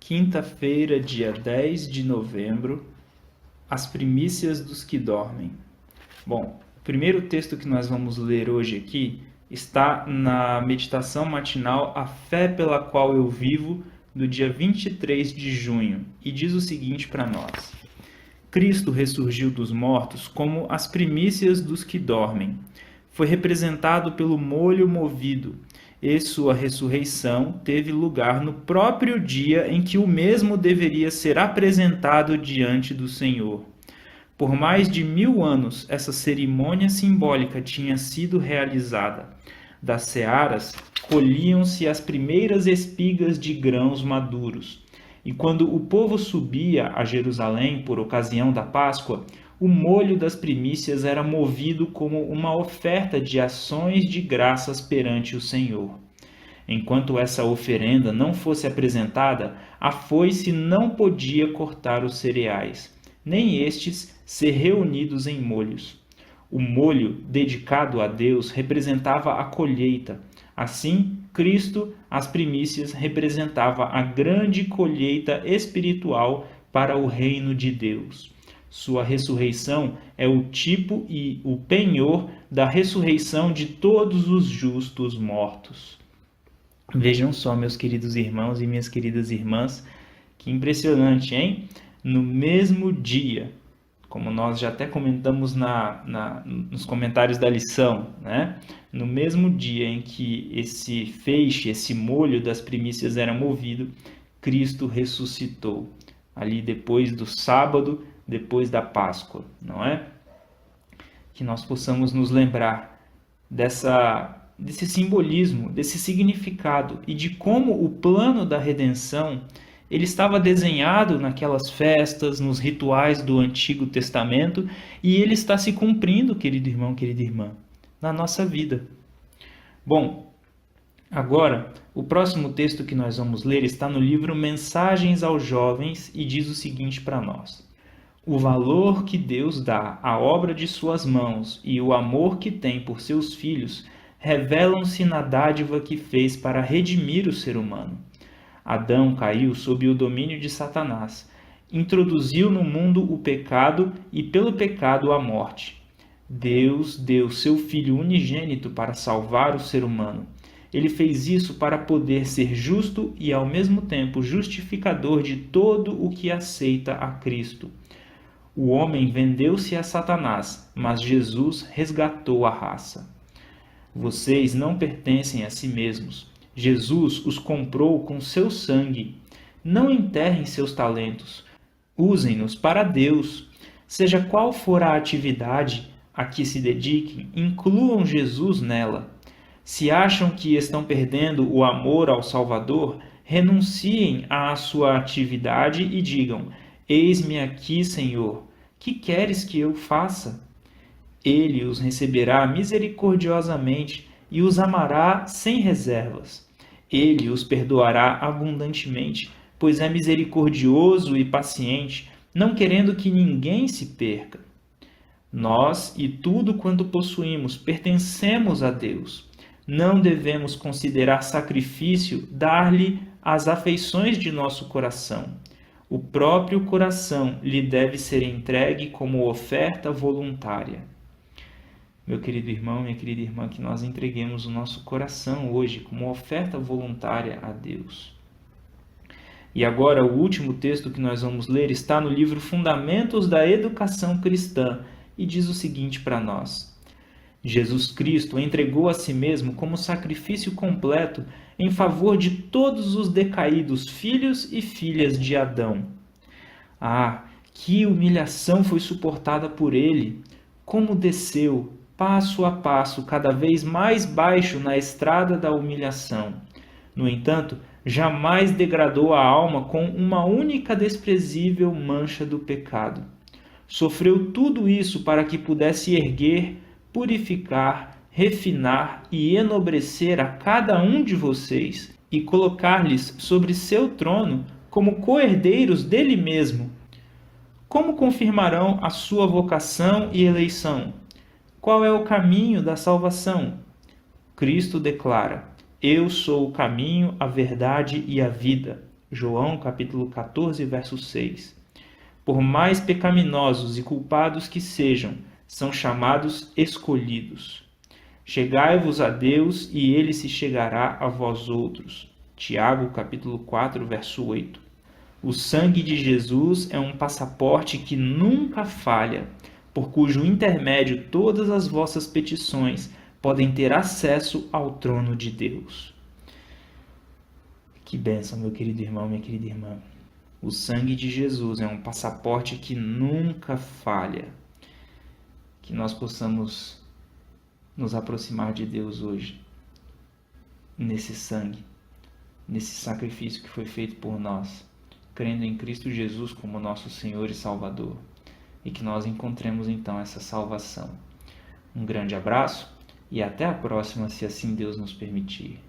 Quinta-feira, dia 10 de novembro, as primícias dos que dormem. Bom, o primeiro texto que nós vamos ler hoje aqui está na meditação matinal A Fé pela Qual Eu Vivo, do dia 23 de junho, e diz o seguinte para nós: Cristo ressurgiu dos mortos como as primícias dos que dormem. Foi representado pelo molho movido, e sua ressurreição teve lugar no próprio dia em que o mesmo deveria ser apresentado diante do Senhor. Por mais de 1000 anos, essa cerimônia simbólica tinha sido realizada. Das searas colhiam-se as primeiras espigas de grãos maduros. E quando o povo subia a Jerusalém por ocasião da Páscoa, o molho das primícias era movido como uma oferta de ações de graças perante o Senhor. Enquanto essa oferenda não fosse apresentada, a foice não podia cortar os cereais, nem estes ser reunidos em molhos. O molho dedicado a Deus representava a colheita. Assim, Cristo, as primícias, representava a grande colheita espiritual para o reino de Deus. Sua ressurreição é o tipo e o penhor da ressurreição de todos os justos mortos. Vejam só, meus queridos irmãos e minhas queridas irmãs, que impressionante, hein? No mesmo dia, como nós já até comentamos nos comentários da lição, né? No mesmo dia em que esse feixe, esse molho das primícias era movido, Cristo ressuscitou. Ali depois do sábado, depois da Páscoa, não é? Que nós possamos nos lembrar desse simbolismo, desse significado e de como o plano da redenção ele estava desenhado naquelas festas, nos rituais do Antigo Testamento e ele está se cumprindo, querido irmão, querida irmã, na nossa vida. Bom, agora, o próximo texto que nós vamos ler está no livro Mensagens aos Jovens e diz o seguinte para nós: O valor que Deus dá à obra de suas mãos e o amor que tem por seus filhos revelam-se na dádiva que fez para redimir o ser humano. Adão caiu sob o domínio de Satanás, introduziu no mundo o pecado e pelo pecado a morte. Deus deu seu Filho unigênito para salvar o ser humano. Ele fez isso para poder ser justo e ao mesmo tempo justificador de todo o que aceita a Cristo. O homem vendeu-se a Satanás, mas Jesus resgatou a raça. Vocês não pertencem a si mesmos. Jesus os comprou com seu sangue. Não enterrem seus talentos. Usem-nos para Deus. Seja qual for a atividade a que se dediquem, incluam Jesus nela. Se acham que estão perdendo o amor ao Salvador, renunciem à sua atividade e digam: Eis-me aqui, Senhor. Que queres que eu faça? Ele os receberá misericordiosamente e os amará sem reservas. Ele os perdoará abundantemente, pois é misericordioso e paciente, não querendo que ninguém se perca. Nós e tudo quanto possuímos pertencemos a Deus. Não devemos considerar sacrifício dar-lhe as afeições de nosso coração. O próprio coração lhe deve ser entregue como oferta voluntária. Meu querido irmão, minha querida irmã, que nós entreguemos o nosso coração hoje como oferta voluntária a Deus. E agora, o último texto que nós vamos ler está no livro Fundamentos da Educação Cristã e diz o seguinte para nós: Jesus Cristo entregou a si mesmo como sacrifício completo em favor de todos os decaídos filhos e filhas de Adão. Ah, que humilhação foi suportada por ele! Como desceu, passo a passo, cada vez mais baixo na estrada da humilhação. No entanto, jamais degradou a alma com uma única desprezível mancha do pecado. Sofreu tudo isso para que pudesse erguer, purificar, refinar e enobrecer a cada um de vocês e colocar-lhes sobre seu trono como co-herdeiros dele mesmo. Como confirmarão a sua vocação e eleição? Qual é o caminho da salvação? Cristo declara: Eu sou o caminho, a verdade e a vida. João capítulo 14, verso 6. Por mais pecaminosos e culpados que sejam, são chamados escolhidos. Chegai-vos a Deus e ele se chegará a vós outros. Tiago capítulo 4, verso 8. O sangue de Jesus é um passaporte que nunca falha, por cujo intermédio todas as vossas petições podem ter acesso ao trono de Deus. Que bênção, meu querido irmão, minha querida irmã. O sangue de Jesus é um passaporte que nunca falha. Que nós possamos nos aproximar de Deus hoje, nesse sangue, nesse sacrifício que foi feito por nós, crendo em Cristo Jesus como nosso Senhor e Salvador, e que nós encontremos então essa salvação. Um grande abraço e até a próxima, se assim Deus nos permitir.